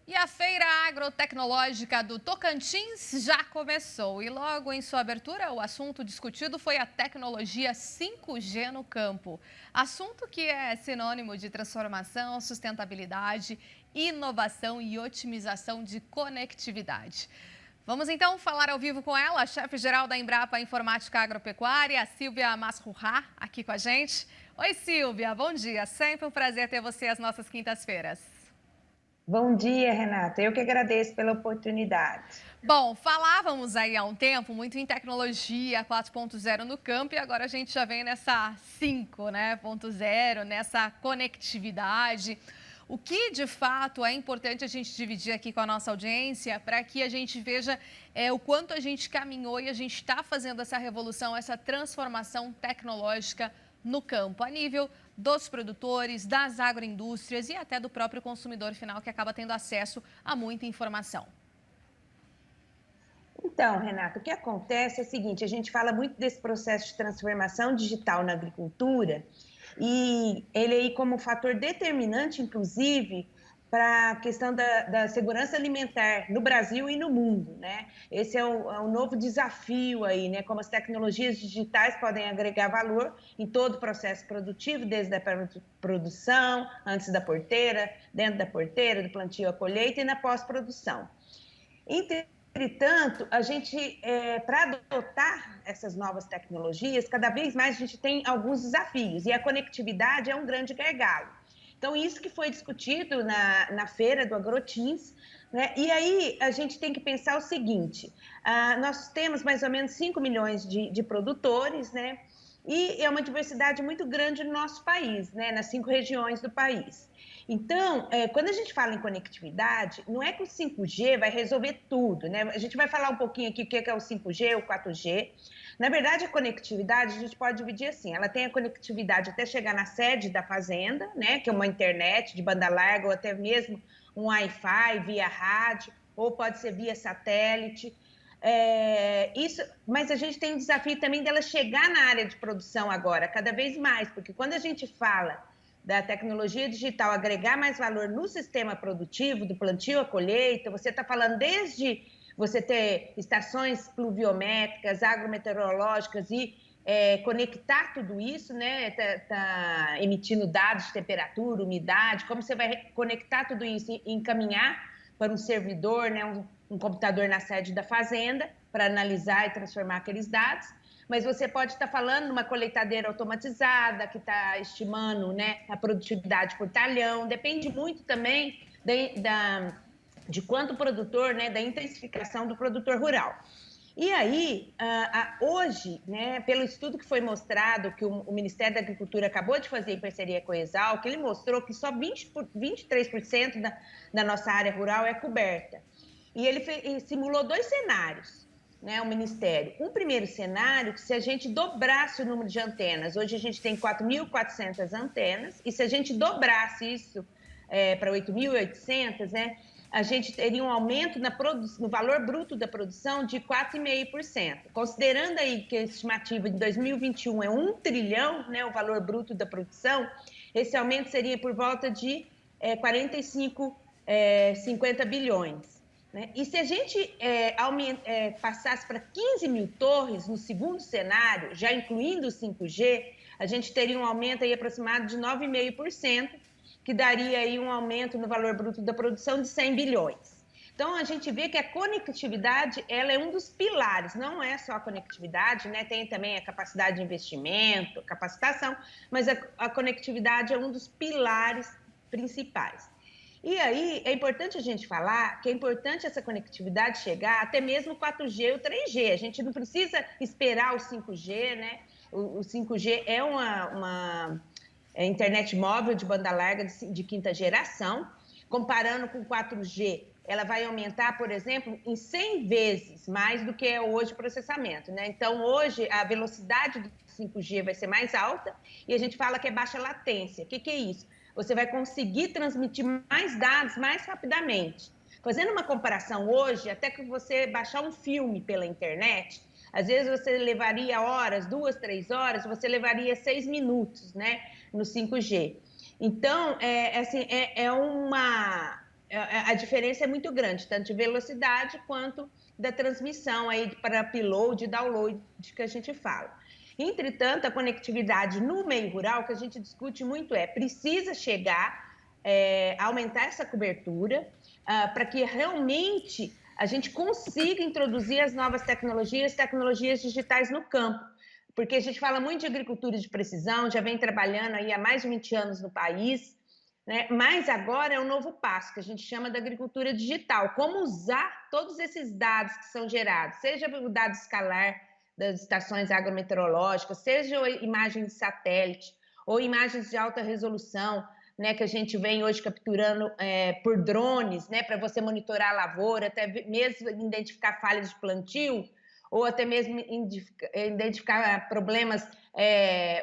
E a Feira Agrotecnológica do Tocantins já começou. E logo em sua abertura, o assunto discutido foi a tecnologia 5G no campo. Assunto que é sinônimo de transformação, sustentabilidade, inovação e otimização de conectividade. Vamos então falar ao vivo com ela, a chefe-geral da Embrapa Informática Agropecuária, a Silvia Masruhá, aqui com a gente. Oi, Silvia, bom dia. Sempre um prazer ter você às nossas quintas-feiras. Bom dia, Renata. Eu que agradeço pela oportunidade. Bom, falávamos aí há um tempo muito em tecnologia 4.0 no campo e agora a gente já vem nessa 5, né, ponto zero, nessa conectividade. O que de fato é importante a gente dividir aqui com a nossa audiência para que a gente veja o quanto a gente caminhou e a gente está fazendo essa revolução, essa transformação tecnológica no campo, a nível dos produtores, das agroindústrias e até do próprio consumidor final que acaba tendo acesso a muita informação. Então, Renata, o que acontece é o seguinte, a gente fala muito desse processo de transformação digital na agricultura e ele aí como fator determinante, inclusive, para a questão da segurança alimentar no Brasil e no mundo, né? Esse é o novo desafio aí, né? Como as tecnologias digitais podem agregar valor em todo o processo produtivo, desde a produção, antes da porteira, dentro da porteira, do plantio à colheita e na pós-produção. Entretanto, a gente, para adotar essas novas tecnologias, cada vez mais a gente tem alguns desafios, e a conectividade é um grande gargalo. Então, isso que foi discutido na feira do Agrotins, né? E aí a gente tem que pensar o seguinte, nós temos mais ou menos 5 milhões de produtores, né? E é uma diversidade muito grande no nosso país, né? Nas 5 regiões do país. Então, quando a gente fala em conectividade, não é que o 5G vai resolver tudo, né? A gente vai falar um pouquinho aqui o que é o 5G, o 4G. Na verdade, a conectividade a gente pode dividir assim: ela tem a conectividade até chegar na sede da fazenda, né? Que é uma internet de banda larga ou até mesmo um Wi-Fi via rádio, ou pode ser via satélite. Mas a gente tem um desafio também dela chegar na área de produção agora, cada vez mais, porque quando a gente fala da tecnologia digital agregar mais valor no sistema produtivo, do plantio à colheita, você está falando desde você ter estações pluviométricas, agrometeorológicas e conectar tudo isso, né? Tá emitindo dados de temperatura, umidade, como você vai conectar tudo isso e encaminhar para um servidor, né? Um computador na sede da fazenda para analisar e transformar aqueles dados. Mas você pode estar falando numa colheitadeira automatizada que está estimando, né, a produtividade por talhão. Depende muito também de quanto o produtor, né, da intensificação do produtor rural. E aí, hoje, né, pelo estudo que foi mostrado, que o Ministério da Agricultura acabou de fazer em parceria com a Exalc, ele mostrou que só 23% da nossa área rural é coberta. E ele simulou 2 cenários, né, o Ministério. Um primeiro cenário, que se a gente dobrasse o número de antenas, hoje a gente tem 4.400 antenas, e se a gente dobrasse isso para 8.800, né, a gente teria um aumento no valor bruto da produção de 4,5%. Considerando aí que a estimativa de 2021 é 1 trilhão, né, o valor bruto da produção, esse aumento seria por volta de 50 bilhões. Né? E se a gente passasse para 15 mil torres no segundo cenário, já incluindo o 5G, a gente teria um aumento aí aproximado de 9,5%, que daria aí um aumento no valor bruto da produção de 100 bilhões. Então, a gente vê que a conectividade, ela é um dos pilares, não é só a conectividade, né? Tem também a capacidade de investimento, capacitação, mas a conectividade é um dos pilares principais. E aí, é importante a gente falar que é importante essa conectividade chegar até mesmo o 4G e o 3G. A gente não precisa esperar o 5G, né? O 5G é uma internet móvel de banda larga de quinta geração. Comparando com 4G, ela vai aumentar, por exemplo, em 100 vezes mais do que é hoje o processamento, né? Então, hoje, a velocidade do 5G vai ser mais alta e a gente fala que é baixa latência. O que é isso? Você vai conseguir transmitir mais dados mais rapidamente. Fazendo uma comparação hoje, até que você baixar um filme pela internet, às vezes você levaria horas, 2, 3 horas, você levaria 6 minutos, né, no 5G. Então, a diferença é muito grande, tanto de velocidade quanto da transmissão aí para upload e download que a gente fala. Entretanto, a conectividade no meio rural, que a gente discute muito precisa chegar, aumentar essa cobertura, para que realmente a gente consiga introduzir as novas tecnologias digitais no campo. Porque a gente fala muito de agricultura de precisão, já vem trabalhando aí há mais de 20 anos no país, né? Mas agora é um novo passo, que a gente chama de agricultura digital. Como usar todos esses dados que são gerados, seja o dado escalar das estações agrometeorológicas, seja imagens de satélite ou imagens de alta resolução, né, que a gente vem hoje capturando por drones, né, para você monitorar a lavoura, até mesmo identificar falhas de plantio, ou até mesmo identificar problemas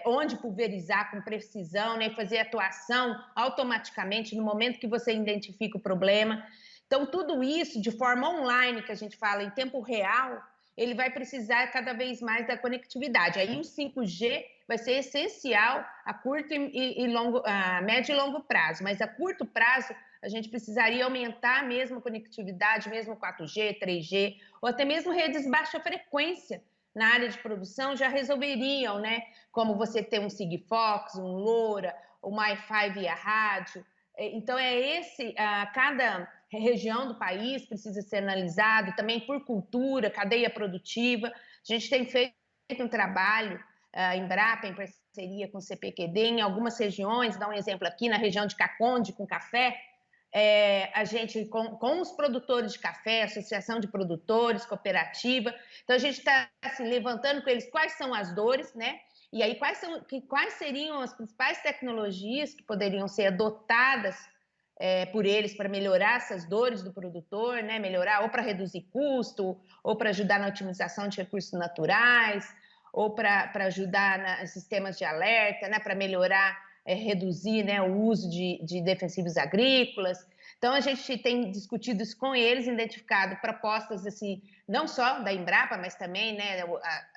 onde pulverizar com precisão, né, fazer atuação automaticamente no momento que você identifica o problema. Então, tudo isso de forma online, que a gente fala em tempo real, ele vai precisar cada vez mais da conectividade. Aí o 5G vai ser essencial a médio e longo prazo, mas a curto prazo a gente precisaria aumentar mesmo a conectividade, mesmo 4G, 3G, ou até mesmo redes baixa frequência na área de produção já resolveriam, né? Como você ter um Sigfox, um LoRa, um Wi-Fi via rádio. Então, cada região do país precisa ser analisado, também por cultura, cadeia produtiva. A gente tem feito um trabalho, a Embrapa, em parceria com o CPQD, em algumas regiões, dá um exemplo aqui, na região de Caconde, com café, a gente, com os produtores de café, associação de produtores, cooperativa, então a gente está assim, levantando com eles quais são as dores, né? E aí, quais seriam as principais tecnologias que poderiam ser adotadas por eles para melhorar essas dores do produtor, né? Melhorar ou para reduzir custo, ou para ajudar na otimização de recursos naturais, ou para ajudar em sistemas de alerta, né? Para melhorar, reduzir, né, o uso de defensivos agrícolas. Então, a gente tem discutido isso com eles, identificado propostas assim, não só da Embrapa, mas também, né,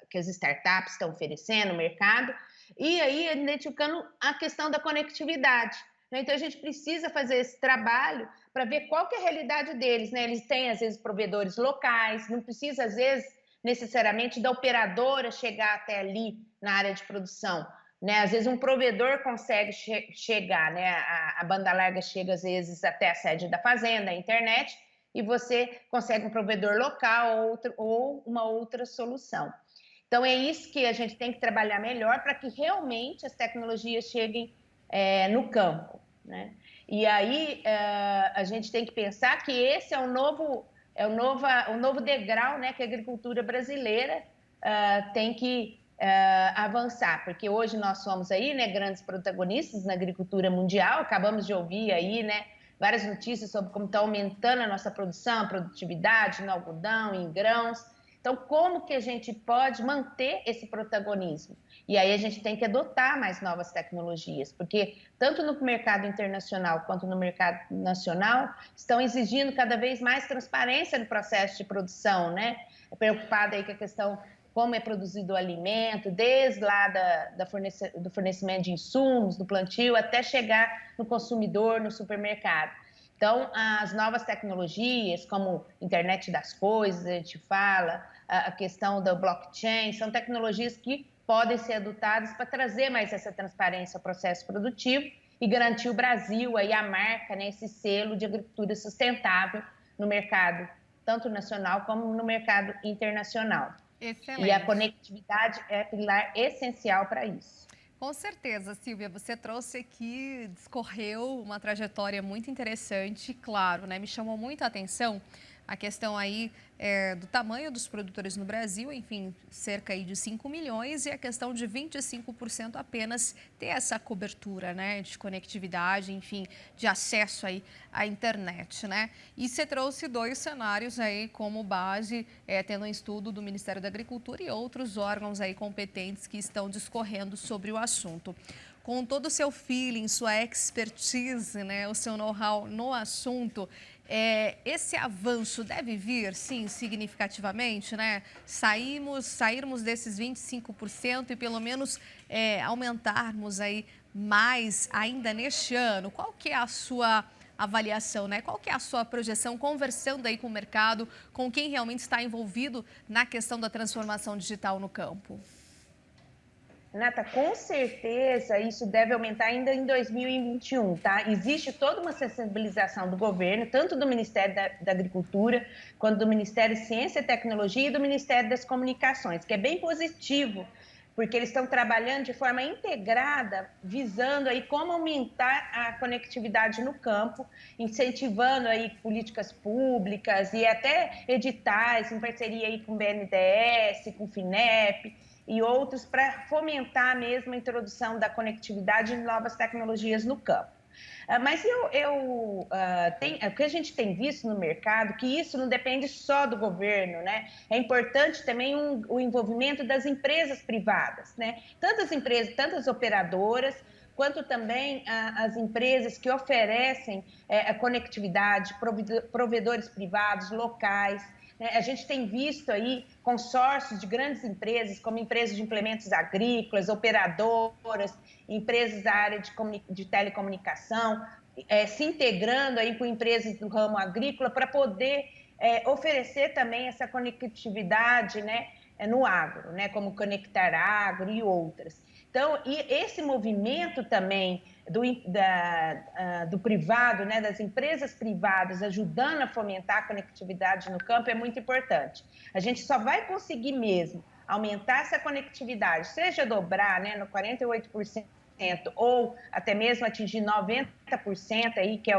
que as startups estão oferecendo no mercado, e aí identificando a questão da conectividade. Então, a gente precisa fazer esse trabalho para ver qual que é a realidade deles, né? Eles têm, às vezes, provedores locais, não precisa, às vezes, necessariamente da operadora chegar até ali na área de produção, né? Às vezes, um provedor consegue chegar, né? A banda larga chega, às vezes, até a sede da fazenda, a internet, e você consegue um provedor local ou uma outra solução. Então, é isso que a gente tem que trabalhar melhor para que realmente as tecnologias cheguem no campo, né? E aí a gente tem que pensar que esse é o novo degrau, né, que a agricultura brasileira tem que avançar, porque hoje nós somos aí, né, grandes protagonistas na agricultura mundial. Acabamos de ouvir aí, né, várias notícias sobre como está aumentando a nossa produção, a produtividade no algodão, em grãos. Então, como que a gente pode manter esse protagonismo? E aí a gente tem que adotar mais novas tecnologias, porque tanto no mercado internacional quanto no mercado nacional estão exigindo cada vez mais transparência no processo de produção, né? Preocupada aí com a questão como é produzido o alimento, desde lá do fornecimento de insumos, do plantio, até chegar no consumidor, no supermercado. Então, as novas tecnologias, como internet das coisas, a gente fala, a questão da blockchain, são tecnologias que podem ser adotadas para trazer mais essa transparência ao processo produtivo e garantir o Brasil, aí a marca, né, esse selo de agricultura sustentável no mercado, tanto nacional como no mercado internacional. Excelente. E a conectividade é pilar essencial para isso. Com certeza, Silvia, você trouxe aqui, discorreu uma trajetória muito interessante, claro, né? Me chamou muito a atenção a questão aí do tamanho dos produtores no Brasil, enfim, cerca aí de 5 milhões, e a questão de 25% apenas ter essa cobertura, né, de conectividade, enfim, de acesso aí à internet, né? E você trouxe 2 cenários aí como base, tendo um estudo do Ministério da Agricultura e outros órgãos aí competentes que estão discorrendo sobre o assunto. Com todo o seu feeling, sua expertise, né, o seu know-how no assunto, esse avanço deve vir, sim, significativamente, né? Sairmos desses 25% e pelo menos aumentarmos aí mais ainda neste ano. Qual que é a sua avaliação, né? Qual que é a sua projeção, conversando aí com o mercado, com quem realmente está envolvido na questão da transformação digital no campo? Renata, com certeza isso deve aumentar ainda em 2021, tá? Existe toda uma sensibilização do governo, tanto do Ministério da Agricultura, quanto do Ministério de Ciência e Tecnologia e do Ministério das Comunicações, que é bem positivo, porque eles estão trabalhando de forma integrada, visando aí como aumentar a conectividade no campo, incentivando aí políticas públicas e até editais em parceria aí com o BNDES, com o FINEP, e outros para fomentar mesmo a introdução da conectividade e novas tecnologias no campo. Mas o que a gente tem visto no mercado, que isso não depende só do governo, né? É importante também o envolvimento das empresas privadas, né? Tantas empresas, tantas operadoras, quanto também as empresas que oferecem a conectividade, provedores privados, locais. A gente tem visto aí consórcios de grandes empresas, como empresas de implementos agrícolas, operadoras, empresas da área de telecomunicação, se integrando aí com empresas do ramo agrícola para poder oferecer também essa conectividade, né, no agro, né, como Conectar Agro e outras. Então, e esse movimento também do privado, né, das empresas privadas ajudando a fomentar a conectividade no campo é muito importante. A gente só vai conseguir mesmo aumentar essa conectividade, seja dobrar, né, no 48%, ou até mesmo atingir 90% aí, que é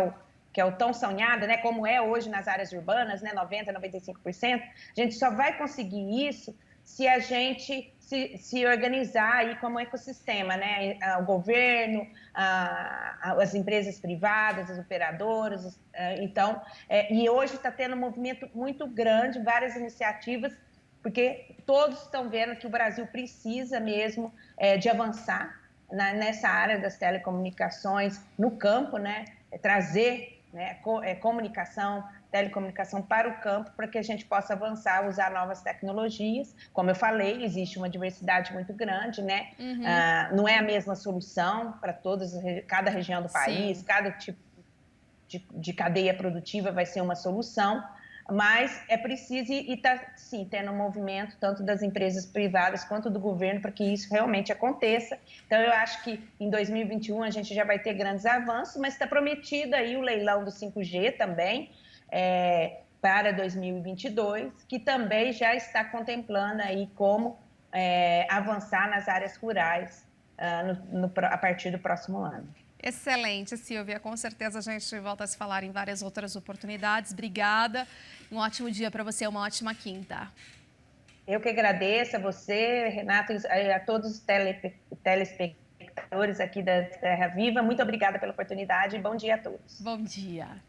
o tão sonhado, né, como é hoje nas áreas urbanas, né, 90%, 95%, a gente só vai conseguir isso se a gente se organizar aí como ecossistema, né? O governo, as empresas privadas, as operadoras. Então, e hoje está tendo um movimento muito grande, várias iniciativas, porque todos estão vendo que o Brasil precisa mesmo de avançar nessa área das telecomunicações no campo, né? Trazer, né, comunicação, telecomunicação para o campo, para que a gente possa avançar, usar novas tecnologias. Como eu falei, existe uma diversidade muito grande, né? Não é a mesma solução para cada região do país, cada tipo de cadeia produtiva vai ser uma solução, mas é preciso e está, sim, tendo um movimento tanto das empresas privadas quanto do governo para que isso realmente aconteça. Então, eu acho que em 2021 a gente já vai ter grandes avanços, mas está prometido aí o leilão do 5G também, para 2022, que também já está contemplando aí como avançar nas áreas rurais a partir do próximo ano. Excelente, Silvia. Com certeza a gente volta a se falar em várias outras oportunidades. Obrigada. Um ótimo dia para você, uma ótima quinta. Eu que agradeço a você, Renato, e a todos os telespectadores aqui da Terra Viva. Muito obrigada pela oportunidade e bom dia a todos. Bom dia.